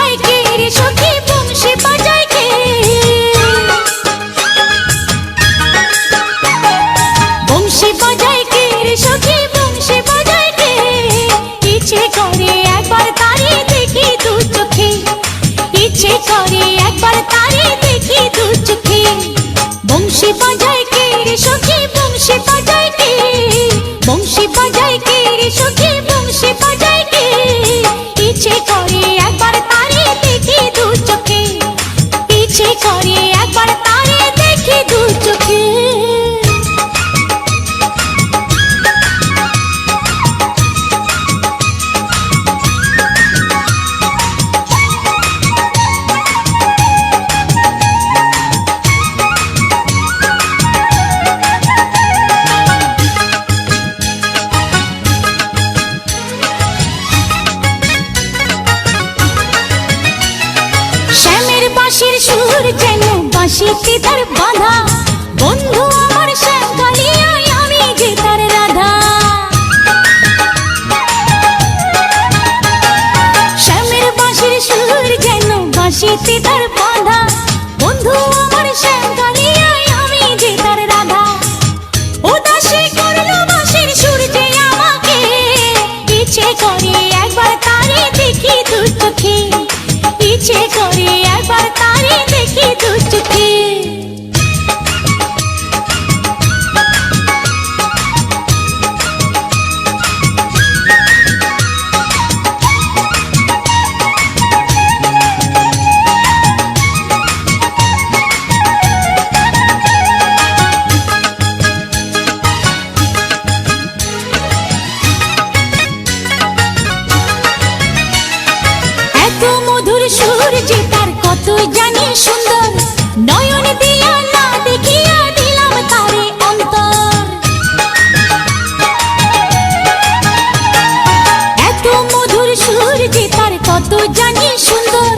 বাজায় কে রে সখী বংশী বাজায় কে বংশী বাজায় কে রে সখী বংশী বাজায় কে ইচ্ছে করে একবার তারে দেখি দু চোখে ইচ্ছে করে একবার তারে দেখি দু চোখে বংশী বাজায় কে রে সখী বংশী বাজায় কে বংশী বাজায় কে রে সখী বংশী বাজায় কে ইচ্ছে করে একবার তারে দেখি দু চোখে ইচ্ছে করে একবার তারে দেখি দু চোখে বাঁশির সুর যেন বাঁশিতে তার বাঁধা বন্ধু আমার শ্যামকালিয়ায় আমি যে তার রাধা শ্যামের বাঁশির সুর যেন বাঁশিতে তার বাঁধা বন্ধু আমার শ্যামকালিয়ায় আমি যে তার রাধা উদাসী করলো বাঁশির সুর যে আমাকে ইচ্ছে করে একবার তারে দেখি দু চোখে ইচ্ছে করে একবার তারে দেখি দু চোখে এত মধুর সুর যে তার কত জানি সুন্দর নয়ন দিয়া না দেখিয়া দিলাম তারে অন্তর এত মধুর সুর যে তার কত জানি সুন্দর